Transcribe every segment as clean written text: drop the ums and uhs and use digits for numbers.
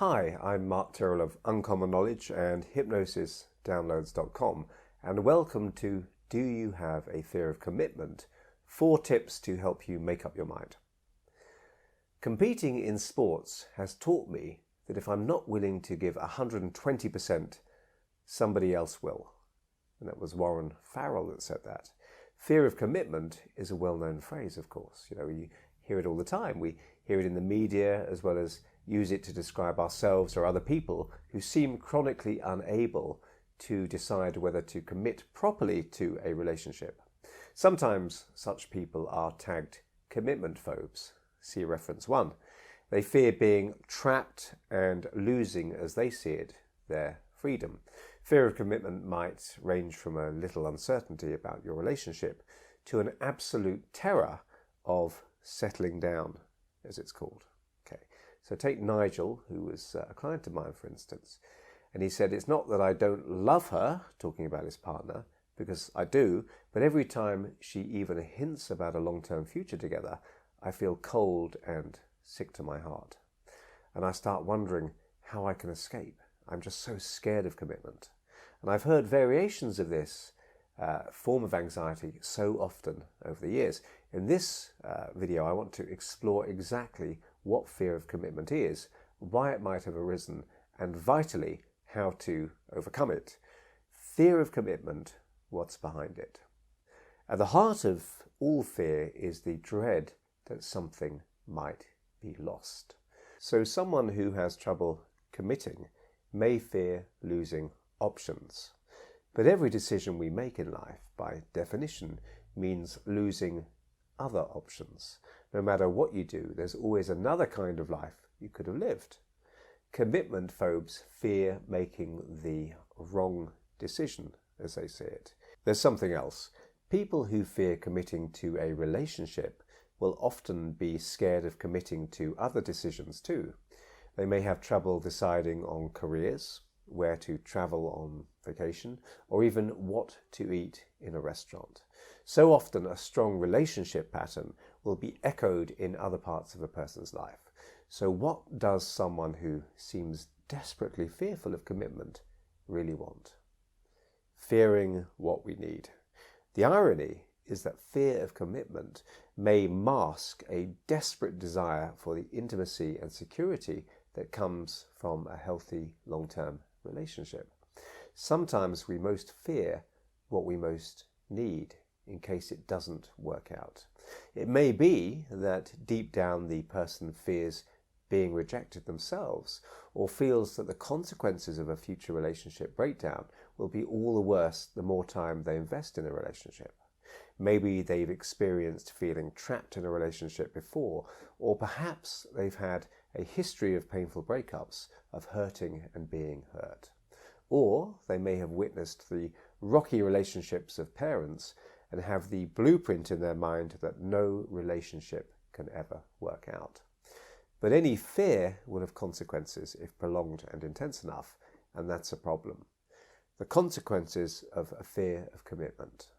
Hi, I'm Mark Tyrrell of Uncommon Knowledge and hypnosisdownloads.com, and welcome to Do You Have a Fear of Commitment? 4 tips to help you make up your mind. Competing in sports has taught me that if I'm not willing to give 120%, somebody else will. And that was Warren Farrell that said that. Fear of commitment is a well-known phrase, of course. You hear it all the time. We hear it in the media as well as use it to describe ourselves or other people who seem chronically unable to decide whether to commit properly to a relationship. Sometimes such people are tagged commitment phobes. See reference 1. They fear being trapped and losing, as they see it, their freedom. Fear of commitment might range from a little uncertainty about your relationship to an absolute terror of settling down, as it's called. Okay, so take Nigel, who was a client of mine, for instance, and he said, it's not that I don't love her, talking about his partner, because I do, but every time she even hints about a long-term future together, I feel cold and sick to my heart. And I start wondering how I can escape. I'm just so scared of commitment. And I've heard variations of this form of anxiety so often over the years. In this video, I want to explore exactly what fear of commitment is, why it might have arisen, and vitally, how to overcome it. Fear of commitment, what's behind it? At the heart of all fear is the dread that something might be lost. So someone who has trouble committing may fear losing options. But every decision we make in life, by definition, means losing other options. No matter what you do, there's always another kind of life you could have lived. Commitment phobes fear making the wrong decision, as they say it. There's something else. People who fear committing to a relationship will often be scared of committing to other decisions too. They may have trouble deciding on careers, where to travel on vacation, or even what to eat in a restaurant. So often a strong relationship pattern will be echoed in other parts of a person's life. So what does someone who seems desperately fearful of commitment really want? Fearing what we need. The irony is that fear of commitment may mask a desperate desire for the intimacy and security that comes from a healthy long-term relationship. Sometimes we most fear what we most need in case it doesn't work out. It may be that deep down the person fears being rejected themselves, or feels that the consequences of a future relationship breakdown will be all the worse the more time they invest in a relationship. Maybe they've experienced feeling trapped in a relationship before, or perhaps they've had a history of painful breakups, of hurting and being hurt. Or they may have witnessed the rocky relationships of parents and have the blueprint in their mind that no relationship can ever work out. But any fear will have consequences if prolonged and intense enough, and that's a problem. The consequences of a fear of commitment.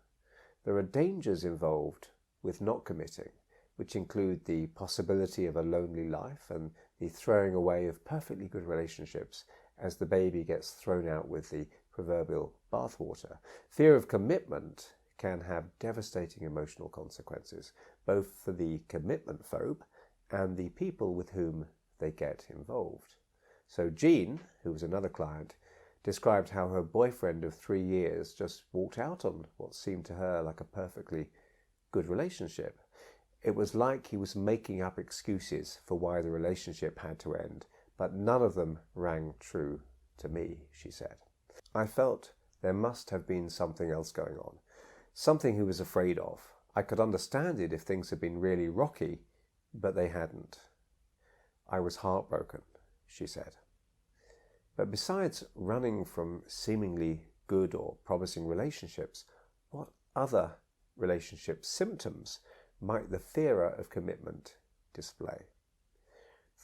There are dangers involved with not committing, which include the possibility of a lonely life and the throwing away of perfectly good relationships as the baby gets thrown out with the proverbial bathwater. Fear of commitment can have devastating emotional consequences, both for the commitment phobe and the people with whom they get involved. So Jean, who was another client, described how her boyfriend of 3 years just walked out on what seemed to her like a perfectly good relationship. It was like he was making up excuses for why the relationship had to end, but none of them rang true to me, she said. I felt there must have been something else going on, something he was afraid of. I could understand it if things had been really rocky, but they hadn't. I was heartbroken, she said. But besides running from seemingly good or promising relationships, what other relationship symptoms might the fearer of commitment display?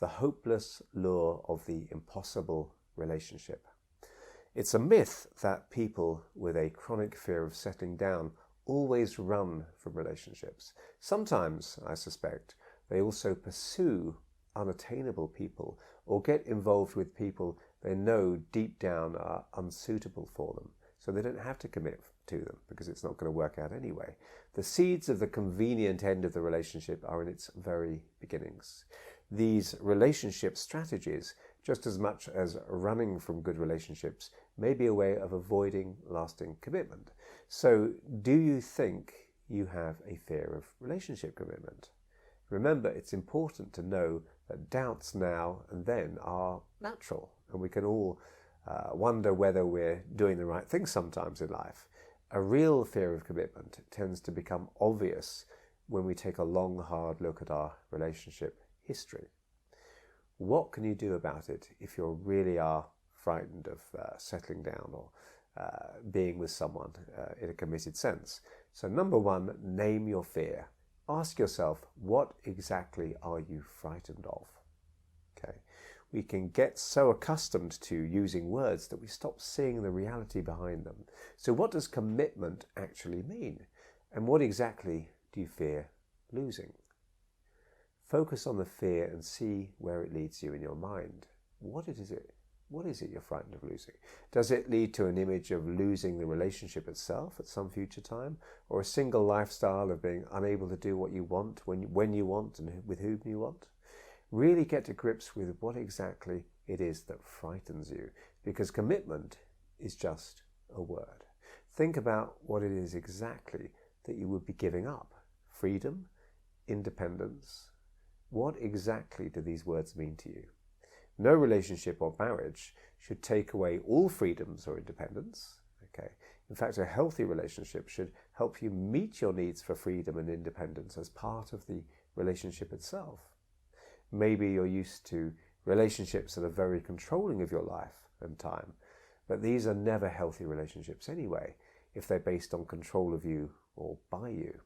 The hopeless lure of the impossible relationship. It's a myth that people with a chronic fear of settling down always run from relationships. Sometimes, I suspect, they also pursue unattainable people or get involved with people they know deep down are unsuitable for them. So they don't have to commit to them because it's not going to work out anyway. The seeds of the convenient end of the relationship are in its very beginnings. These relationship strategies, just as much as running from good relationships, may be a way of avoiding lasting commitment. So, do you think you have a fear of relationship commitment? Remember, it's important to know that doubts now and then are natural, and we can all wonder whether we're doing the right thing sometimes in life. A real fear of commitment tends to become obvious when we take a long, hard look at our relationship history. What can you do about it if you really are frightened of settling down or being with someone in a committed sense? So number one, name your fear. Ask yourself, what exactly are you frightened of? Okay. We can get so accustomed to using words that we stop seeing the reality behind them. So what does commitment actually mean? And what exactly do you fear losing? Focus on the fear and see where it leads you in your mind. What is it you're frightened of losing? Does it lead to an image of losing the relationship itself at some future time? Or a single lifestyle of being unable to do what you want, when you want, and with whom you want? Really get to grips with what exactly it is that frightens you, because commitment is just a word. Think about what it is exactly that you would be giving up. Freedom? Independence? What exactly do these words mean to you? No relationship or marriage should take away all freedoms or independence. Okay. In fact, a healthy relationship should help you meet your needs for freedom and independence as part of the relationship itself. Maybe you're used to relationships that are very controlling of your life and time, but these are never healthy relationships anyway, if they're based on control of you or by you.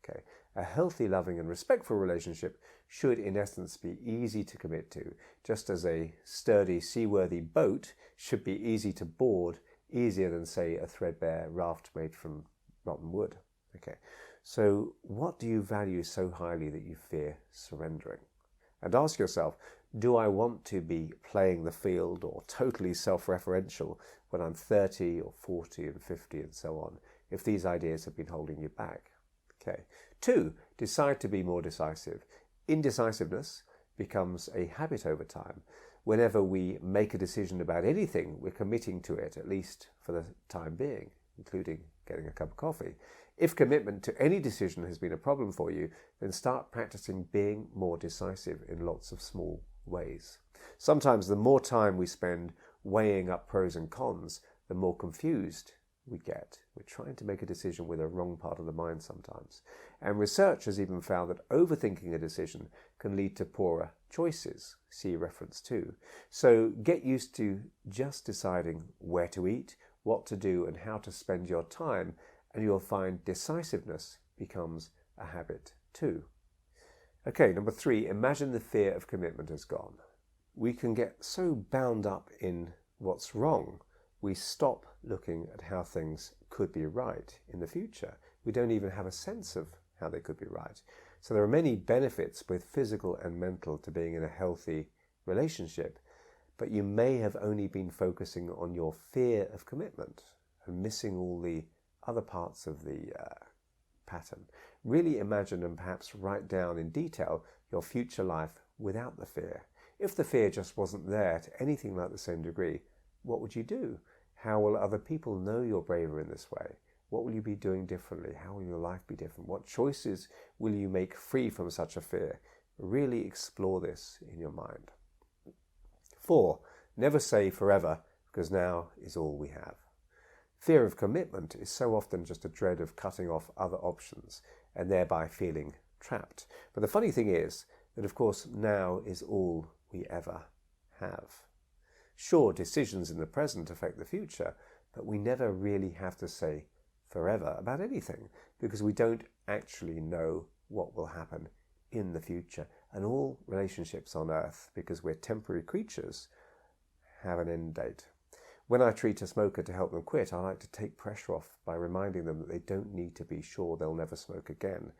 Okay. A healthy, loving and respectful relationship should in essence be easy to commit to, just as a sturdy, seaworthy boat should be easy to board, easier than, say, a threadbare raft made from rotten wood. Okay. So what do you value so highly that you fear surrendering? And ask yourself, do I want to be playing the field or totally self-referential when I'm 30 or 40 and 50 and so on, if these ideas have been holding you back? Okay. 2, decide to be more decisive. Indecisiveness becomes a habit over time. Whenever we make a decision about anything, we're committing to it, at least for the time being, including getting a cup of coffee. If commitment to any decision has been a problem for you, then start practicing being more decisive in lots of small ways. Sometimes the more time we spend weighing up pros and cons, the more confused we get. We're trying to make a decision with a wrong part of the mind sometimes. And research has even found that overthinking a decision can lead to poorer choices. See reference 2. So get used to just deciding where to eat, what to do, and how to spend your time, and you'll find decisiveness becomes a habit too. Okay, number 3, imagine the fear of commitment has gone. We can get so bound up in what's wrong, we stop looking at how things could be right in the future. We don't even have a sense of how they could be right. So there are many benefits, both physical and mental, to being in a healthy relationship, but you may have only been focusing on your fear of commitment and missing all the other parts of the pattern. Really imagine and perhaps write down in detail your future life without the fear. If the fear just wasn't there to anything like the same degree, what would you do? How will other people know you're braver in this way? What will you be doing differently? How will your life be different? What choices will you make free from such a fear? Really explore this in your mind. 4, never say forever, because now is all we have. Fear of commitment is so often just a dread of cutting off other options and thereby feeling trapped. But the funny thing is that, of course, now is all we ever have. Sure, decisions in the present affect the future, but we never really have to say forever about anything because we don't actually know what will happen in the future. And all relationships on earth, because we're temporary creatures, have an end date. When I treat a smoker to help them quit, I like to take pressure off by reminding them that they don't need to be sure they'll never smoke again.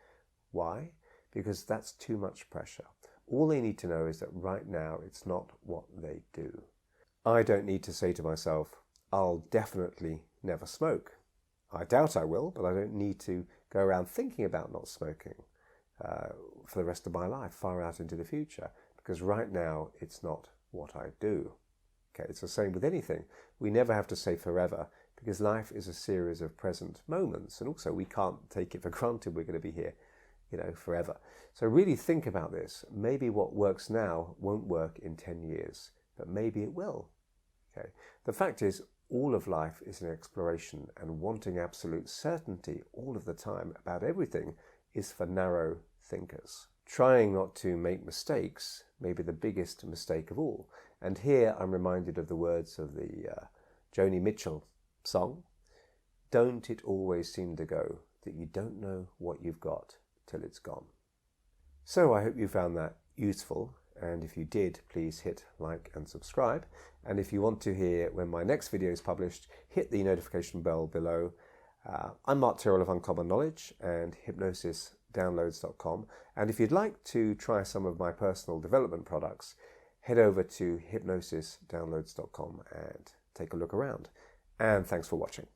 Why? Because that's too much pressure. All they need to know is that right now it's not what they do. I don't need to say to myself, I'll definitely never smoke. I doubt I will, but I don't need to go around thinking about not smoking for the rest of my life, far out into the future, because right now it's not what I do. Okay, it's the same with anything. We never have to say forever, because life is a series of present moments, and also we can't take it for granted we're going to be here, forever. So really think about this. Maybe what works now won't work in 10 years, but maybe it will. Okay. The fact is, all of life is an exploration, and wanting absolute certainty all of the time about everything is for narrow thinkers. Trying not to make mistakes may be the biggest mistake of all. And here I'm reminded of the words of the Joni Mitchell song, "Don't it always seem to go that you don't know what you've got till it's gone." So I hope you found that useful, and if you did, please hit like and subscribe. And if you want to hear when my next video is published, hit the notification bell below. I'm Tyrrell of Uncommon Knowledge and hypnosisdownloads.com. And if you'd like to try some of my personal development products, head over to hypnosisdownloads.com and take a look around. And thanks for watching.